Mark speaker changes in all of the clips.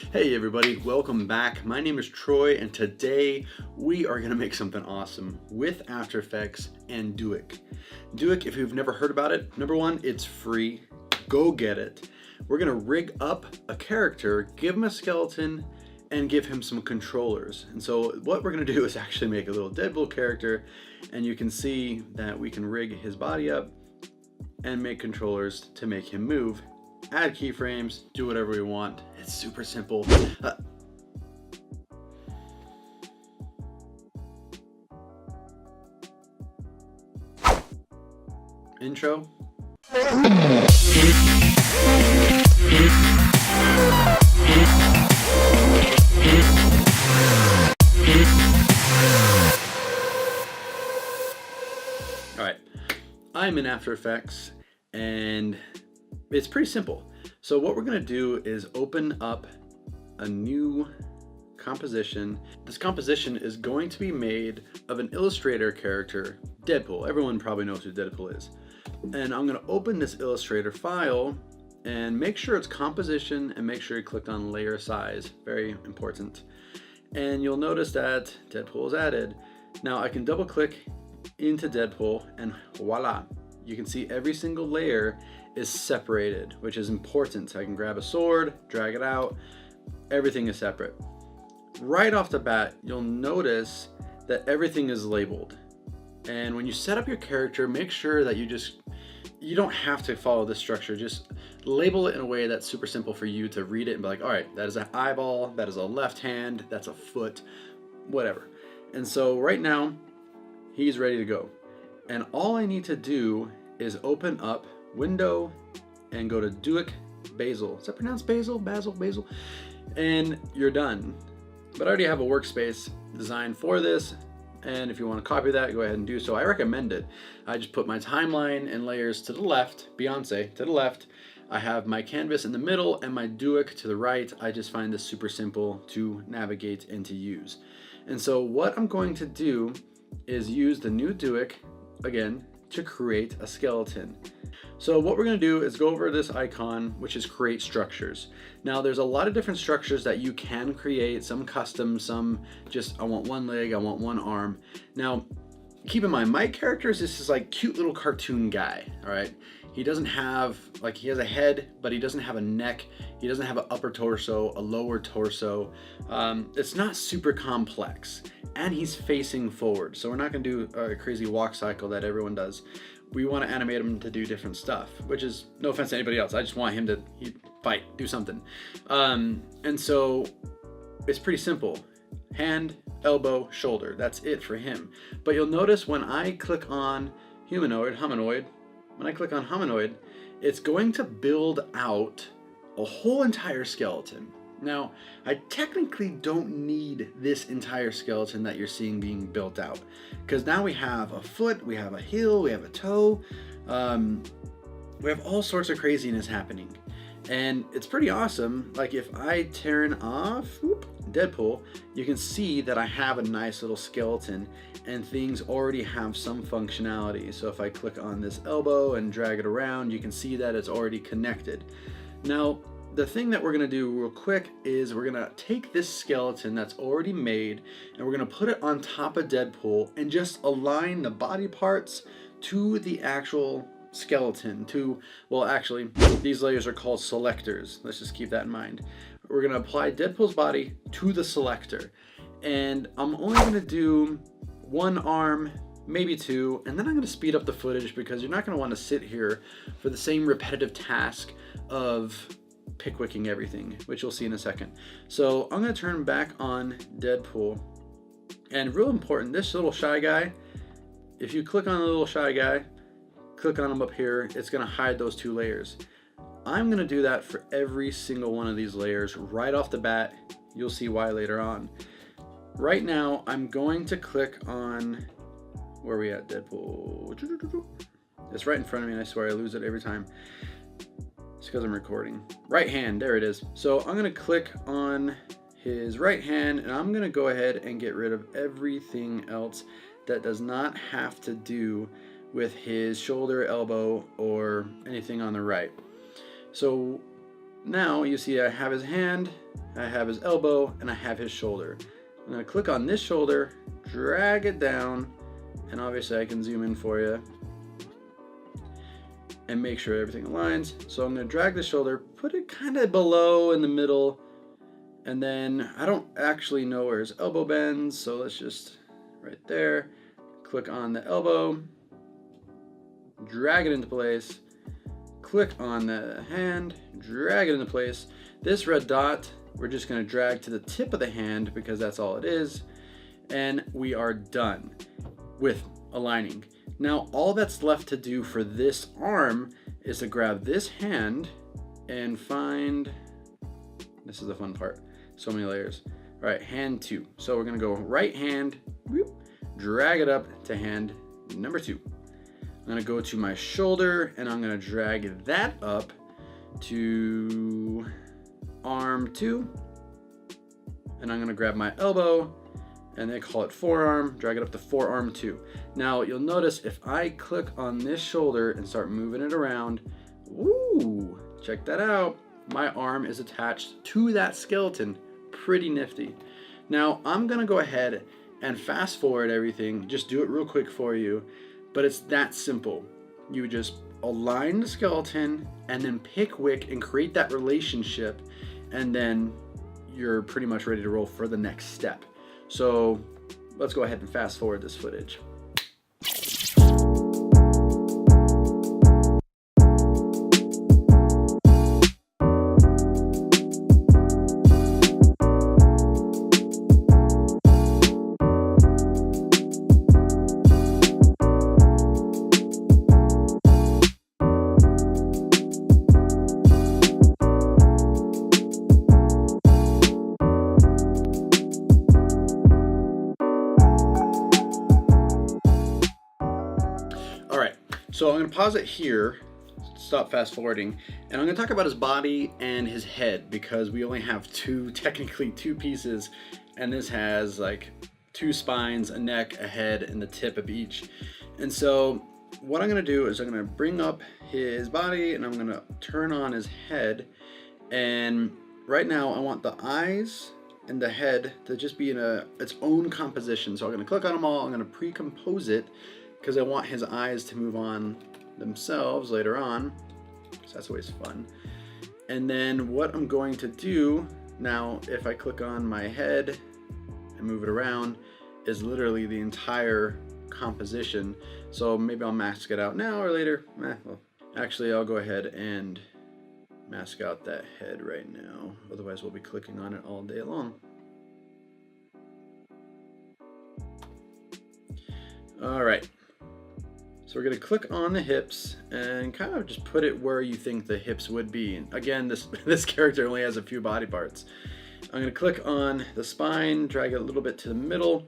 Speaker 1: Hey everybody, welcome back. My name is Troy and today we are going to make something awesome with After Effects and DUIK. DUIK, if you've never heard about it, number one, it's free. Go get it. We're going to rig up a character, give him a skeleton, and give him some controllers. And so what we're going to do is actually make a little Deadpool character, and you can see that we can rig his body up and make controllers to make him move. Add keyframes, do whatever we want. It's super simple. Intro. All right, I'm in After Effects and it's pretty simple. So what we're gonna do is open up a new composition. This composition is going to be made of an Illustrator character, Deadpool. Everyone probably knows who Deadpool is. And I'm gonna open this Illustrator file and make sure it's composition and make sure you clicked on layer size, very important. And you'll notice that Deadpool is added. Now I can double click into Deadpool and voila, you can see every single layer is separated, which is important. I can grab a sword, drag it out, everything is separate. Right off the bat, you'll notice that everything is labeled. And when you set up your character, make sure that you don't have to follow this structure. Just label it in a way that's super simple for you to read it and be like, all right, that is an eyeball, that is a left hand, that's a foot, whatever. And so right now, he's ready to go. And all I need to do is open up Window and go to DUIK Basil. Is that pronounced Basil? Basil? And you're done. But I already have a workspace designed for this. And if you want to copy that, go ahead and do so. I recommend it. I just put my timeline and layers to the left, Beyonce to the left. I have my canvas in the middle and my DUIK to the right. I just find this super simple to navigate and to use. And so what I'm going to do is use the new DUIK, again, to create a skeleton. So what we're going to do is go over this icon, which is create structures. Now there's a lot of different structures that you can create, some custom, some just I want one leg, I want one arm. Now keep in mind, my character is this like cute little cartoon guy, all right? He doesn't have, like, he has a head, but he doesn't have a neck. He doesn't have an upper torso, a lower torso. It's not super complex, and he's facing forward. So we're not gonna do a crazy walk cycle that everyone does. We wanna animate him to do different stuff, which is no offense to anybody else. I just want him to fight, do something. And so it's pretty simple. Hand, elbow, shoulder, that's it for him. But you'll notice when I click on humanoid, when I click on humanoid, it's going to build out a whole entire skeleton. Now, I technically don't need this entire skeleton that you're seeing being built out, because now we have a foot, we have a heel, we have a toe, we have all sorts of craziness happening. And it's pretty awesome. Like if I turn off Deadpool, you can see that I have a nice little skeleton and things already have some functionality. So if I click on this elbow and drag it around, you can see that it's already connected. Now, the thing that we're gonna do real quick is we're gonna take this skeleton that's already made and we're gonna put it on top of Deadpool and just align the body parts to the actual skeleton well, actually these layers are called selectors. Let's just keep that in mind. We're going to apply Deadpool's body to the selector, and I'm only going to do one arm, maybe two, and then I'm going to speed up the footage because you're not going to want to sit here for the same repetitive task of pickwicking everything, which you'll see in a second. So I'm going to turn back on Deadpool, and real important, this little shy guy, if you click on the little shy guy, click on them up here, it's gonna hide those two layers. I'm gonna do that for every single one of these layers right off the bat. You'll see why later on. Right now, I'm going to click on, where are we at, Deadpool? It's right in front of me and I swear I lose it every time. It's because I'm recording. Right hand, there it is. So I'm gonna click on his right hand and I'm gonna go ahead and get rid of everything else that does not have to do with his shoulder, elbow, or anything on the right. So now you see I have his hand, I have his elbow, and I have his shoulder. I'm gonna click on this shoulder, drag it down, and obviously I can zoom in for you and make sure everything aligns. So I'm gonna drag the shoulder, put it kind of below in the middle, and then I don't actually know where his elbow bends, so let's just right there, click on the elbow, drag it into place, click on the hand, drag it into place. This red dot, we're just gonna drag to the tip of the hand because that's all it is, and we are done with aligning. Now, all that's left to do for this arm is to grab this hand and find, this is the fun part, so many layers. All right, hand 2. So we're gonna go right hand, whoop, drag it up to hand number 2. I'm gonna go to my shoulder and I'm gonna drag that up to arm 2. And I'm gonna grab my elbow, and they call it forearm, drag it up to forearm 2. Now you'll notice if I click on this shoulder and start moving it around, woo, check that out. My arm is attached to that skeleton, pretty nifty. Now I'm gonna go ahead and fast forward everything, just do it real quick for you, but it's that simple. You just align the skeleton and then pick WIK and create that relationship, and then you're pretty much ready to roll for the next step. So let's go ahead and fast forward this footage. So I'm gonna pause it here, stop fast forwarding, and I'm gonna talk about his body and his head because we only have technically two pieces, and this has like 2 spines, a neck, a head, and the tip of each. And so what I'm gonna do is I'm gonna bring up his body and I'm gonna turn on his head. And right now I want the eyes and the head to just be in its own composition. So I'm gonna click on them all, I'm gonna pre-compose it, because I want his eyes to move on themselves later on, so that's always fun. And then what I'm going to do now, if I click on my head and move it around, is literally the entire composition. So maybe I'll mask it out now or later. Well, actually I'll go ahead and mask out that head right now, otherwise we'll be clicking on it all day long. All right. So we're gonna click on the hips and kind of just put it where you think the hips would be. And again, this character only has a few body parts. I'm gonna click on the spine, drag it a little bit to the middle,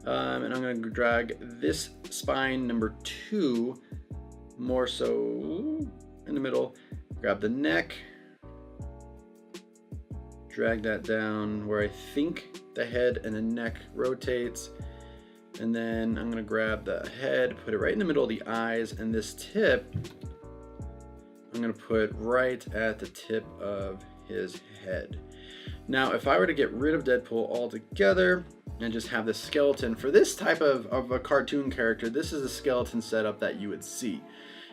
Speaker 1: and I'm gonna drag this spine number 2 more so in the middle. Grab the neck, drag that down where I think the head and the neck rotates. And then I'm gonna grab the head, put it right in the middle of the eyes, and this tip, I'm gonna put right at the tip of his head. Now, if I were to get rid of Deadpool altogether and just have the skeleton, for this type of a cartoon character, this is the skeleton setup that you would see.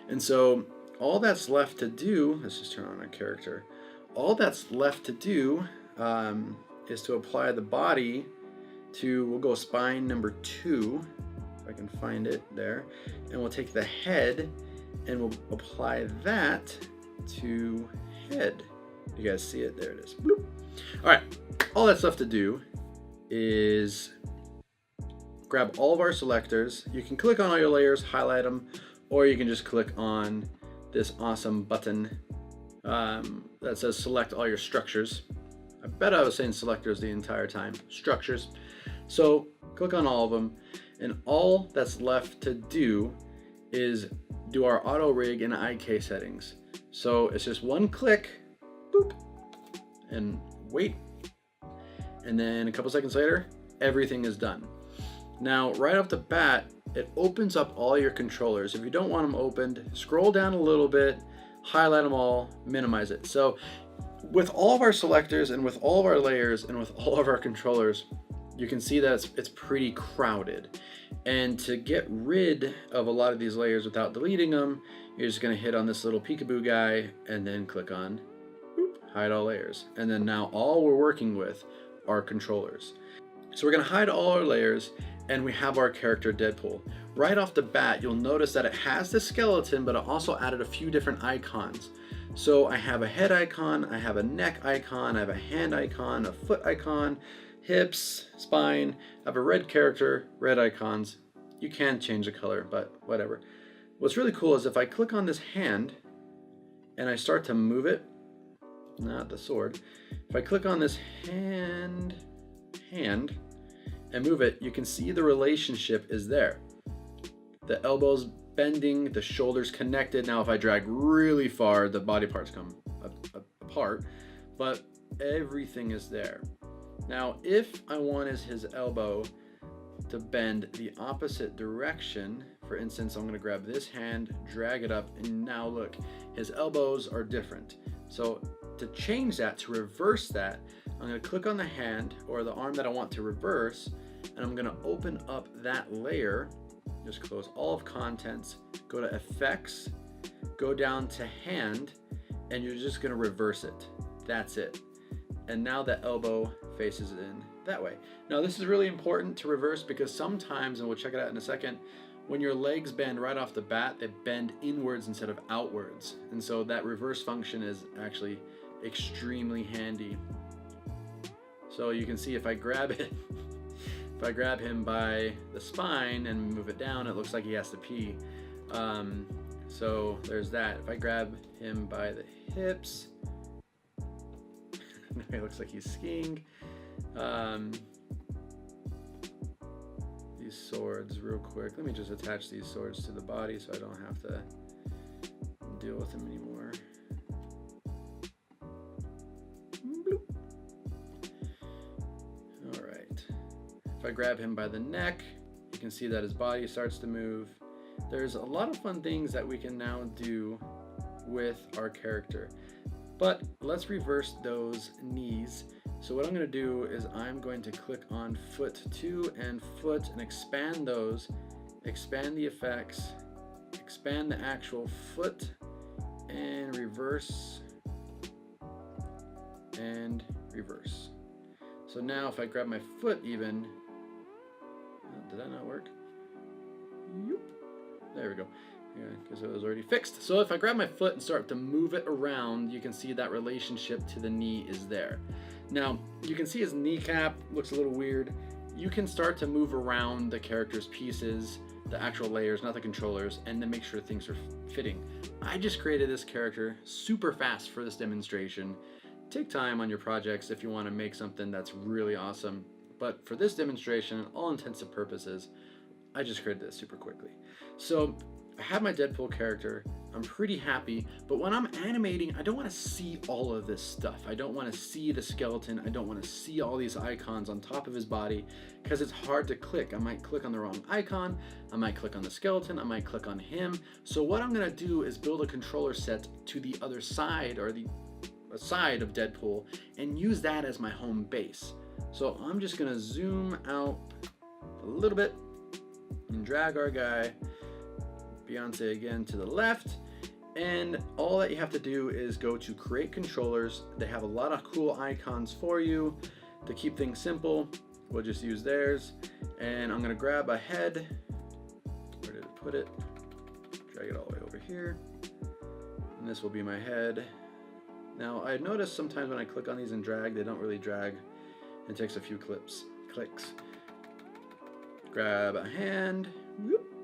Speaker 1: And so all that's left to do, let's just turn on a character. All that's left to do is to apply the body to, we'll go spine number 2, if I can find it there, and we'll take the head and we'll apply that to head. You guys see it? There it is. Bloop. All right, all that's left to do is grab all of our selectors. You can click on all your layers, highlight them, or you can just click on this awesome button that says select all your structures. I bet I was saying selectors the entire time. Structures. So click on all of them, and all that's left to do is do our auto rig and IK settings. So it's just one click, boop, and wait. And then a couple seconds later, everything is done. Now, right off the bat, it opens up all your controllers. If you don't want them opened, scroll down a little bit, highlight them all, minimize it. So with all of our selectors and with all of our layers and with all of our controllers, you can see that it's pretty crowded. And to get rid of a lot of these layers without deleting them, you're just going to hit on this little peekaboo guy and then click on hide all layers. And then now all we're working with are controllers. So we're going to hide all our layers and we have our character Deadpool. Right off the bat, you'll notice that it has the skeleton, but it also added a few different icons. So I have a head icon, I have a neck icon, I have a hand icon, a foot icon, hips, spine. I have a red character, red icons. You can change the color, but whatever. What's really cool is if I click on this hand and I start to move it, not the sword, if I click on this hand and move it, you can see the relationship is there. The elbows bending, the shoulders connected. Now if I drag really far, the body parts come apart, but everything is there. Now if I wanted his elbow to bend the opposite direction, for instance, I'm going to grab this hand, drag it up, and now look, his elbows are different. So to change that, to reverse that, I'm going to click on the hand or the arm that I want to reverse, and I'm going to open up that layer. Just close all of contents, go to effects, go down to hand, and you're just going to reverse it. That's it. And now that elbow faces in that way. Now this is really important to reverse because sometimes, and we'll check it out in a second, when your legs bend right off the bat, they bend inwards instead of outwards. And so that reverse function is actually extremely handy. So you can see if I grab it, if I grab him by the spine and move it down, it looks like he has to pee. So there's that. If I grab him by the hips, it looks like he's skiing. These swords real quick. Let me just attach these swords to the body so I don't have to deal with them anymore. Bloop. All right. If I grab him by the neck, you can see that his body starts to move. There's a lot of fun things that we can now do with our character. But let's reverse those knees. So what I'm going to do is I'm going to click on foot 2 and foot and expand those, expand the effects, expand the actual foot, and reverse and reverse. So now if I grab my foot even, did that not work? Yoop. There we go. Yeah, because it was already fixed. So if I grab my foot and start to move it around, you can see that relationship to the knee is there. Now, you can see his kneecap looks a little weird. You can start to move around the character's pieces, the actual layers, not the controllers, and then make sure things are fitting. I just created this character super fast for this demonstration. Take time on your projects if you want to make something that's really awesome. But for this demonstration, all intents and purposes, I just created this super quickly. So I have my Deadpool character. I'm pretty happy, but when I'm animating, I don't want to see all of this stuff. I don't want to see the skeleton. I don't want to see all these icons on top of his body because it's hard to click. I might click on the wrong icon. I might click on the skeleton. I might click on him. So what I'm going to do is build a controller set to the other side or the side of Deadpool and use that as my home base. So I'm just going to zoom out a little bit and drag our guy Beyonce again to the left, and all that you have to do is go to create controllers. They have a lot of cool icons for you. To keep things simple, we'll just use theirs, and I'm gonna grab a head. Where did it put it? Drag it all the way over here, and this will be my head. Now I noticed sometimes when I click on these and drag, they don't really drag. It takes a few clicks. Grab a hand. Whoop.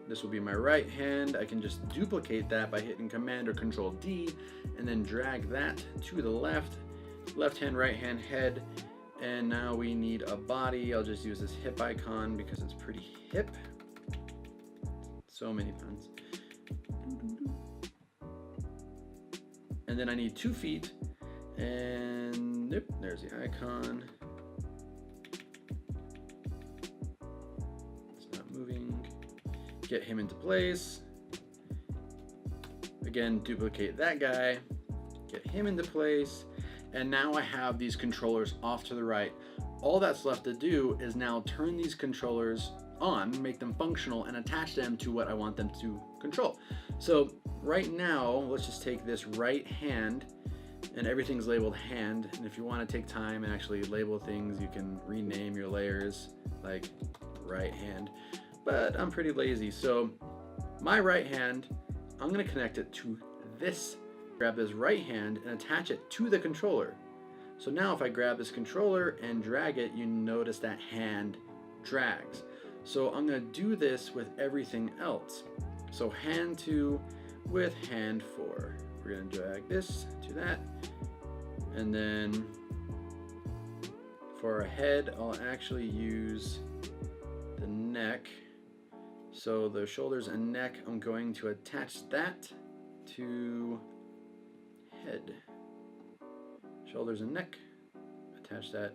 Speaker 1: This will be my right hand. I can just duplicate that by hitting Command or Control D and then drag that to the left. Left hand, right hand, head. And now we need a body. I'll just use this hip icon because it's pretty hip. So many puns. And then I need 2 feet. And nope, there's the icon. It's not moving. Get him into place. Again, duplicate that guy, get him into place. And now I have these controllers off to the right. All that's left to do is now turn these controllers on, make them functional, and attach them to what I want them to control. So right now, let's just take this right hand, and everything's labeled hand. And if you want to take time and actually label things, you can rename your layers like right hand. But I'm pretty lazy, so my right hand, I'm going to connect it to this. Grab this right hand and attach it to the controller. So now if I grab this controller and drag it, you notice that hand drags. So I'm going to do this with everything else. So hand 2 with hand 4. We're going to drag this to that. And then for our head, I'll actually use the neck. So the shoulders and neck, I'm going to attach that to head. Shoulders and neck, attach that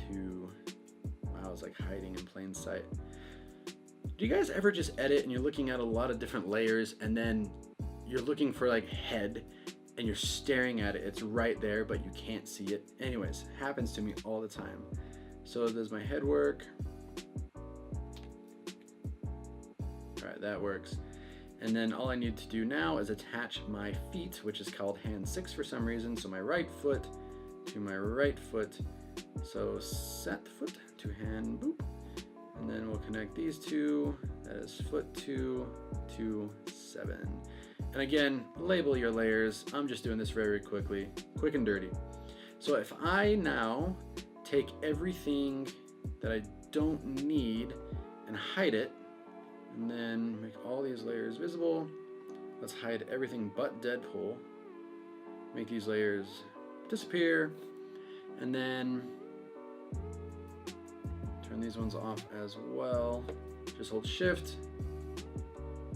Speaker 1: to, wow, it's like hiding in plain sight. Do you guys ever just edit and you're looking at a lot of different layers and then you're looking for like head and you're staring at it, it's right there, but you can't see it? Anyways, happens to me all the time. So there's my head work. All right, that works. And then all I need to do now is attach my feet, which is called hand 6 for some reason. So my right foot to my right foot. So set foot to hand, boop. And then we'll connect these two. That is foot 2 to 7. And again, label your layers. I'm just doing this very quickly, quick and dirty. So if I now take everything that I don't need and hide it, and then make all these layers visible. Let's hide everything but Deadpool. Make these layers disappear. And then turn these ones off as well. Just hold shift.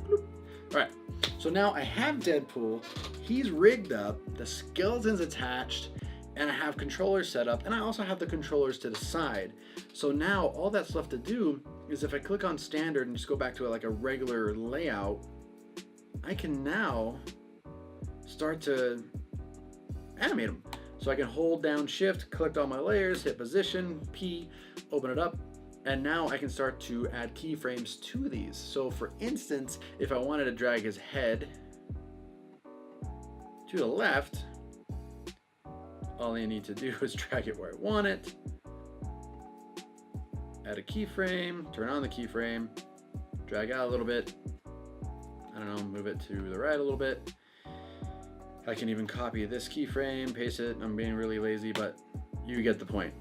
Speaker 1: Bloop. All right, so now I have Deadpool. He's rigged up, the skeleton's attached, and I have controllers set up, and I also have the controllers to the side. So now all that's left to do is if I click on standard and just go back to like a regular layout, I can now start to animate them. So I can hold down shift, collect all my layers, hit position, P, open it up, and now I can start to add keyframes to these. So for instance, if I wanted to drag his head to the left, all I need to do is drag it where I want it, add a keyframe, turn on the keyframe, drag out a little bit, I don't know, move it to the right a little bit. I can even copy this keyframe, paste it. I'm being really lazy, but you get the point.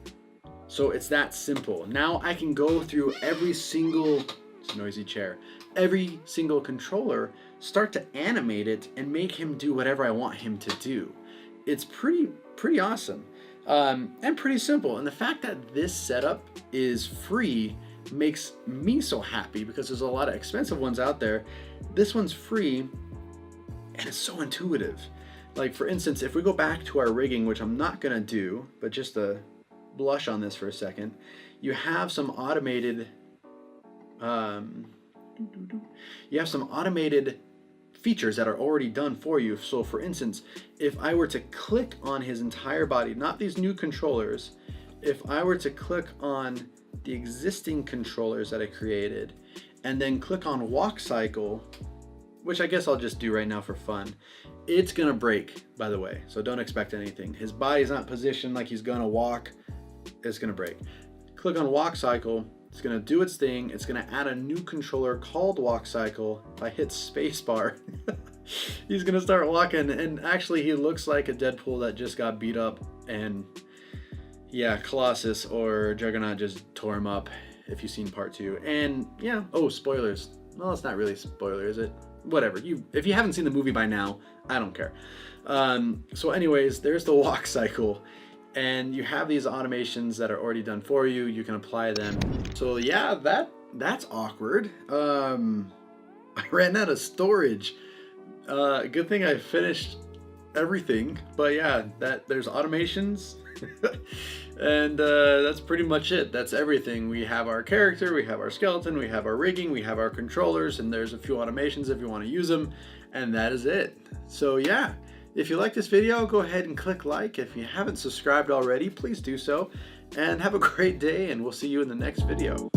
Speaker 1: So it's that simple. Now I can go through every single, it's a noisy chair, every single controller, start to animate it and make him do whatever I want him to do. It's pretty awesome and pretty simple. And the fact that this setup is free makes me so happy because there's a lot of expensive ones out there. This one's free and it's so intuitive. Like for instance, if we go back to our rigging, which I'm not gonna do, but just to blush on this for a second, you have some automated features that are already done for you. So for instance, if I were to click on his entire body, not these new controllers, if I were to click on the existing controllers that I created and then click on walk cycle, which I guess I'll just do right now for fun, it's gonna break, by the way, so don't expect anything. His body's not positioned like he's gonna walk, it's gonna break. Click on walk cycle, it's gonna do its thing, it's gonna add a new controller called walk cycle. If I hit spacebar, he's gonna start walking, and actually he looks like a Deadpool that just got beat up, and yeah, Colossus or Juggernaut just tore him up, if you've seen part 2. And yeah, oh, spoilers. Well, it's not really a spoiler, is it? Whatever, if you haven't seen the movie by now, I don't care. So anyways, there's the walk cycle, and you have these automations that are already done for you. You can apply them. So yeah, that's awkward. I ran out of storage. Good thing I finished everything, but yeah, there's automations. And that's pretty much it. That's everything. We have our character, we have our skeleton, we have our rigging, we have our controllers, and there's a few automations if you want to use them, and that is it. So yeah, If you like this video, go ahead and click like. If you haven't subscribed already, please do so. And have a great day, and we'll see you in the next video.